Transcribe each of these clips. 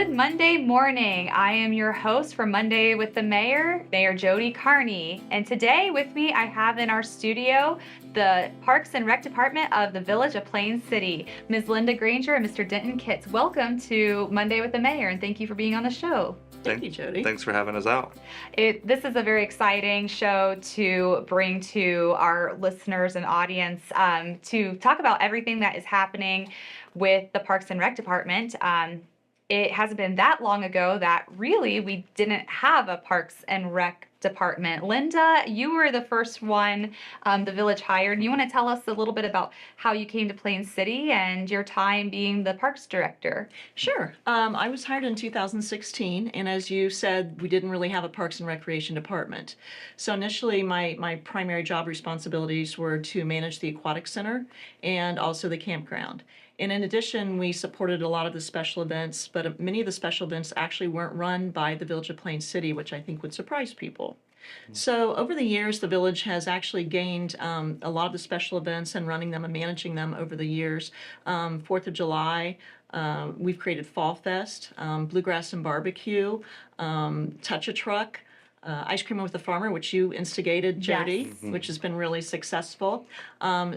Good Monday morning. I am your host for Monday with the Mayor, Mayor Jody Carney. And today with me, I have in our studio the Parks and Rec Department of the Village of Plain City, Ms. Linda Granger and Mr. Denton Kitts. Welcome to Monday with the Mayor, and thank you for being on the show. Thank you, Jody. Thanks for having us out. This is a very exciting show to bring to our listeners and audience to talk about everything that is happening with the Parks and Rec Department. It hasn't been that long ago that really we didn't have a Parks and Rec Department. Linda, you were the first one the village hired. You want to tell us a little bit about how you came to Plain City and your time being the Parks Director? Sure. I was hired in 2016, and as you said, we didn't really have a Parks and Recreation Department. So initially, my primary job responsibilities were to manage the aquatic center and also the campground. And in addition, we supported a lot of the special events, but many of the special events actually weren't run by the Village of Plain City, which I think would surprise people. So over the years, the village has actually gained a lot of the special events and running them and managing them over the years. 4th of July, we've created Fall Fest, Bluegrass and Barbecue, Touch a Truck, Ice Cream with the Farmer, which you instigated, Jody, Yes. which has been really successful.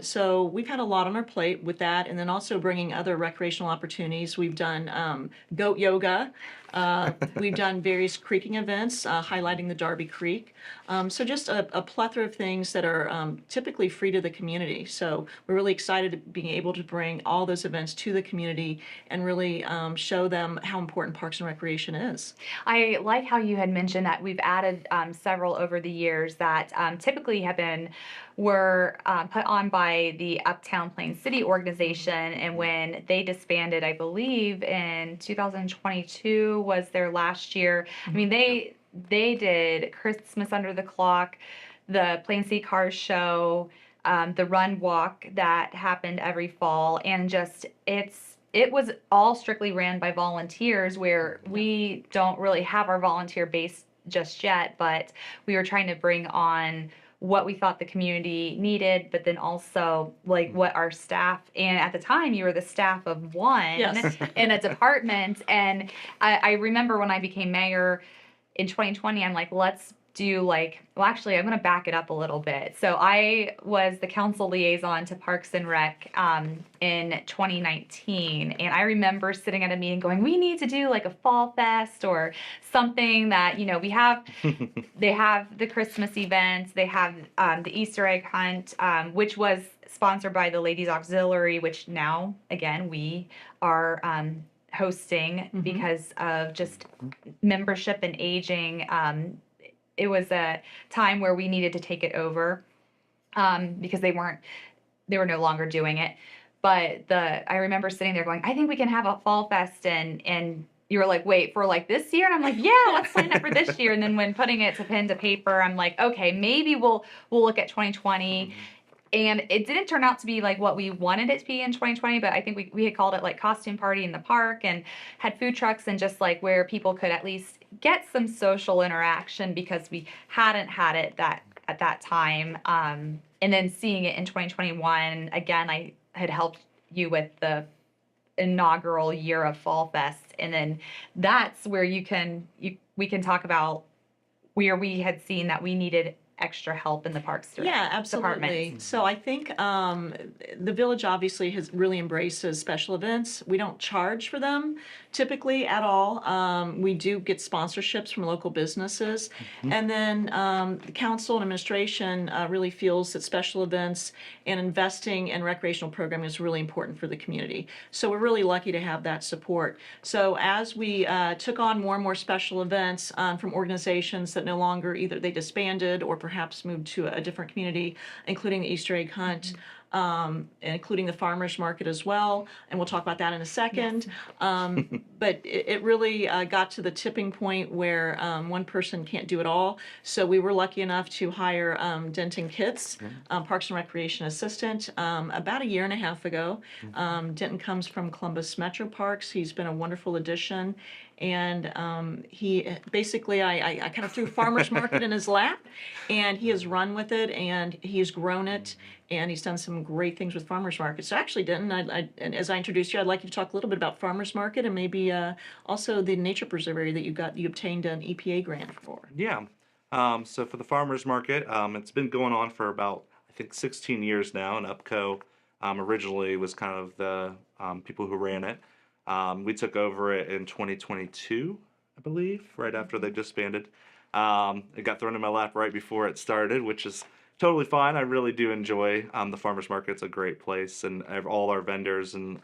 So we've had a lot on our plate with that, and then also bringing other recreational opportunities. We've done goat yoga. We've done various creeking events, highlighting the Darby Creek. So just a plethora of things that are typically free to the community. So we're really excited being able to bring all those events to the community and really show them how important Parks and Recreation is. I like how you had mentioned that we've added several over the years that typically were put on by the Uptown Plain City organization, and when they disbanded, I believe in 2022 was their last year. I mean, they did Christmas Under the Clock, the Plain City Cars Show, the Run Walk that happened every fall, and just it was all strictly ran by volunteers, where we don't really have our volunteer base just yet, but we were trying to bring on what we thought the community needed, but then also like what our staff, and at the time you were the staff of one Yes. in a department. And I remember when I became mayor in 2020, I'm like, let's do actually, I'm going to back it up a little bit. So I was the council liaison to Parks and Rec in 2019. And I remember sitting at a meeting going, we need to do like a fall fest or something that, we have, they have the Christmas events, they have the Easter egg hunt, which was sponsored by the Ladies Auxiliary, which now, again, we are hosting because of just membership and aging. It was a time where we needed to take it over because they were no longer doing it. But I remember sitting there going, I think we can have a fall fest, and you were like, wait, for like this year? And I'm like, yeah, let's sign up for this year. And then when putting it to pen to paper, I'm like, okay, maybe we'll look at 2020. And it didn't turn out to be like what we wanted it to be in 2020, but I think we had called it like costume party in the park and had food trucks and just like where people could at least get some social interaction, because we hadn't had it at that time. And then seeing it in 2021, again, I had helped you with the inaugural year of Fall Fest. And then that's where we can talk about where we had seen that we needed extra help in the Parks Yeah, absolutely. Department. So I think the village obviously has really embraces special events. We don't charge for them typically at all. We do get sponsorships from local businesses. And then the council and administration really feels that special events and investing in recreational programming is really important for the community. So we're really lucky to have that support. So as we took on more and more special events from organizations that no longer either they disbanded or perhaps moved to a different community, including the Easter egg hunt, including the farmers market as well, and we'll talk about that in a second. But it really got to the tipping point where one person can't do it all. So we were lucky enough to hire Denton Kitts, Parks and Recreation Assistant, about a year and a half ago. Denton comes from Columbus Metro Parks. He's been a wonderful addition. And he basically, I kind of threw farmer's market in his lap, and he has run with it, and he's grown it, and he's done some great things with farmer's market. So actually, Denton, and as I introduced you, I'd like you to talk a little bit about farmer's market and maybe also the nature preserve area that you obtained an EPA grant for. Yeah. So for the farmers market, it's been going on for about, I think, 16 years now. And UPCO originally was kind of the people who ran it. We took over it in 2022, I believe, right after they disbanded. It got thrown in my lap right before it started, which is totally fine. I really do enjoy the farmers market. It's a great place, and all our vendors and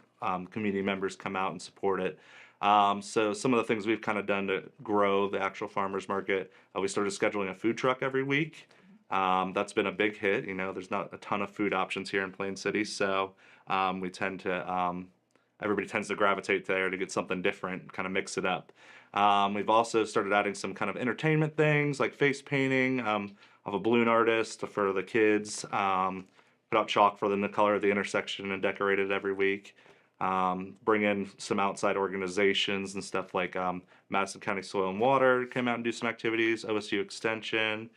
community members come out and support it. So some of the things we've kind of done to grow the actual farmers market, we started scheduling a food truck every week. That's been a big hit. You know, there's not a ton of food options here in Plain City, so we tend to everybody tends to gravitate there to get something different, kind of mix it up. We've also started adding some kind of entertainment things like face painting of a balloon artist for the kids. Put out chalk for them to color the intersection and decorate it every week. Bring in some outside organizations and stuff like Madison County Soil and Water came out and do some activities, OSU Extension.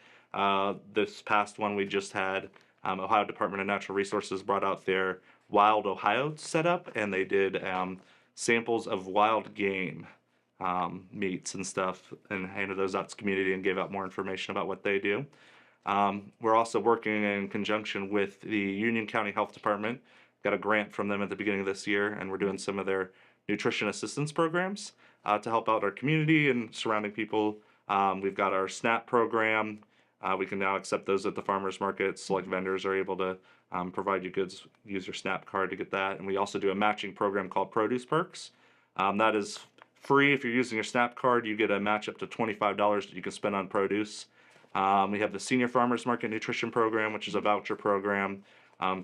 This past one we just had, Ohio Department of Natural Resources brought out their Wild Ohio setup, and they did samples of wild game meats and stuff, and handed those out to the community and gave out more information about what they do. We're also working in conjunction with the Union County Health Department. Got a grant from them at the beginning of this year, and we're doing some of their nutrition assistance programs to help out our community and surrounding people. We've got our SNAP program. We can now accept those at the farmers market. Select vendors are able to provide you goods, use your SNAP card to get that. And we also do a matching program called Produce Perks. That is free. If you're using your SNAP card, you get a match up to $25 that you can spend on produce. We have the Senior Farmers Market Nutrition Program, which is a voucher program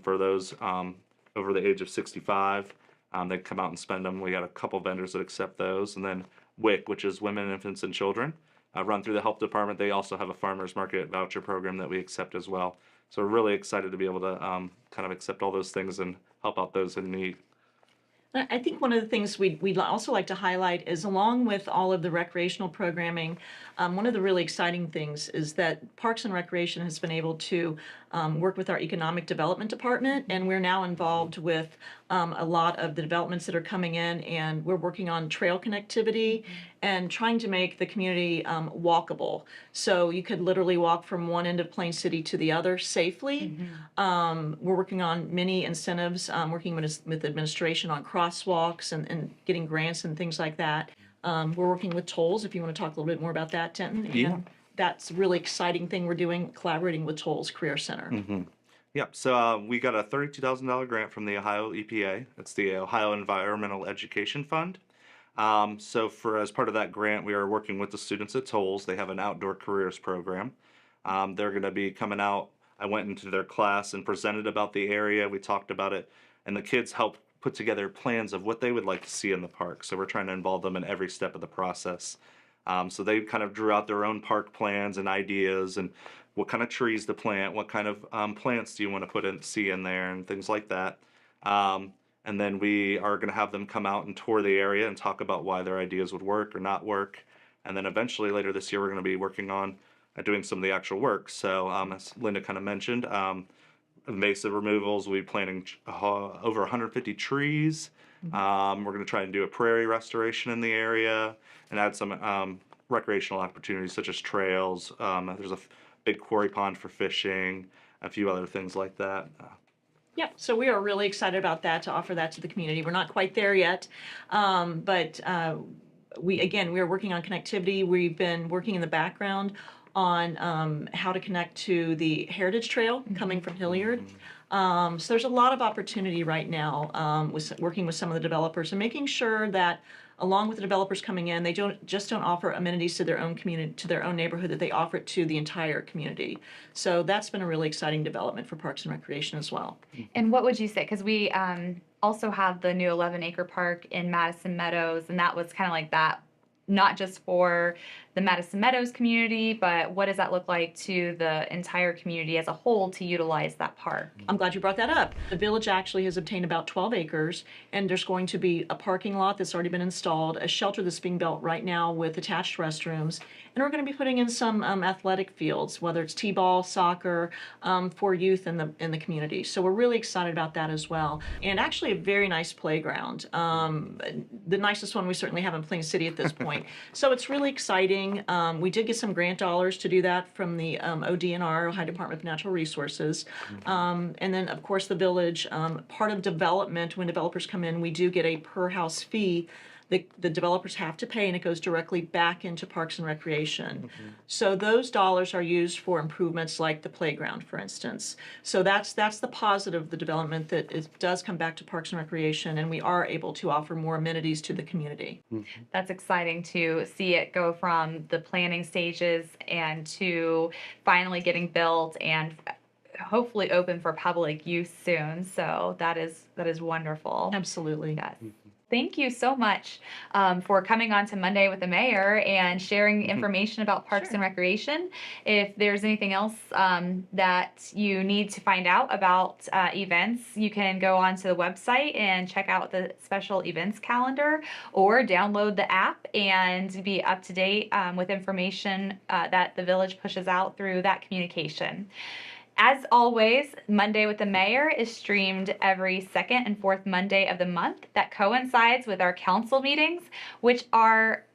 for those over the age of 65. They come out and spend them. We got a couple vendors that accept those. And then WIC, which is Women, Infants, and Children, run through the health department. They also have a farmers market voucher program that we accept as well. So we're really excited to be able to kind of accept all those things and help out those in need. I think one of the things we'd also like to highlight is, along with all of the recreational programming, one of the really exciting things is that Parks and Recreation has been able to work with our Economic Development Department, and we're now involved with a lot of the developments that are coming in, and we're working on trail connectivity and trying to make the community walkable. So you could literally walk from one end of Plain City to the other safely. We're working on many incentives, working with administration on crosswalks and getting grants and things like that. We're working with tolls, if you want to talk a little bit more about that, Denton. Yeah. And that's a really exciting thing we're doing, collaborating with Tolls Career Center. Yep. So we got a $32,000 grant from the Ohio EPA. It's the Ohio Environmental Education Fund. So as part of that grant, we are working with the students at Tolls. They have an outdoor careers program. They're going to be coming out. I went into their class and presented about the area. We talked about it, and the kids helped put together plans of what they would like to see in the park. So we're trying to involve them in every step of the process. So they kind of drew out their own park plans and ideas, and what kind of trees to plant, what kind of plants do you want to see in there, and things like that. And then we are going to have them come out and tour the area and talk about why their ideas would work or not work. And then eventually later this year, we're going to be working on doing some of the actual work. So as Linda kind of mentioned, invasive removals, we'll be planting over 150 trees. We're going to try and do a prairie restoration in the area and add some recreational opportunities such as trails. There's a big quarry pond for fishing, a few other things like that. Yeah, so we are really excited about that, to offer that to the community. We're not quite there yet, but we are working on connectivity. We've been working in the background on how to connect to the Heritage Trail coming from Hilliard. So there's a lot of opportunity right now with working with some of the developers and making sure that, along with the developers coming in, they don't offer amenities to their own community, to their own neighborhood, that they offer it to the entire community. So that's been a really exciting development for Parks and Recreation as well. And what would you say? Because we also have the new 11-acre park in Madison Meadows, and that was kind of like that not just for the Madison Meadows community, but what does that look like to the entire community as a whole to utilize that park? I'm glad you brought that up. The village actually has obtained about 12 acres, and there's going to be a parking lot that's already been installed, a shelter that's being built right now with attached restrooms, and we're going to be putting in some athletic fields, whether it's t-ball, soccer, for youth in the community. So we're really excited about that as well. And actually a very nice playground. The nicest one we certainly have in Plain City at this point. So it's really exciting. We did get some grant dollars to do that from the ODNR, Ohio Department of Natural Resources. And then, of course, the village, part of development, when developers come in, we do get a per house fee that the developers have to pay, and it goes directly back into Parks and Recreation. So those dollars are used for improvements like the playground, for instance. So that's the positive of the development, that it does come back to Parks and Recreation, and we are able to offer more amenities to the community. That's exciting to see it go from the planning stages and to finally getting built and hopefully open for public use soon. So that is wonderful. Absolutely. Yes. Thank you so much for coming on to Monday with the Mayor and sharing information about Parks and Recreation. If there's anything else that you need to find out about events, you can go onto the website and check out the special events calendar, or download the app and be up to date with information that the village pushes out through that communication. As always, Monday with the Mayor is streamed every second and fourth Monday of the month. That coincides with our council meetings, which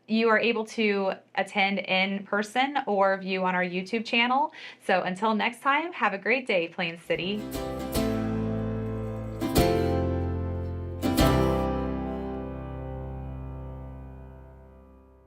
you are able to attend in person or view on our YouTube channel. So until next time, have a great day, Plain City.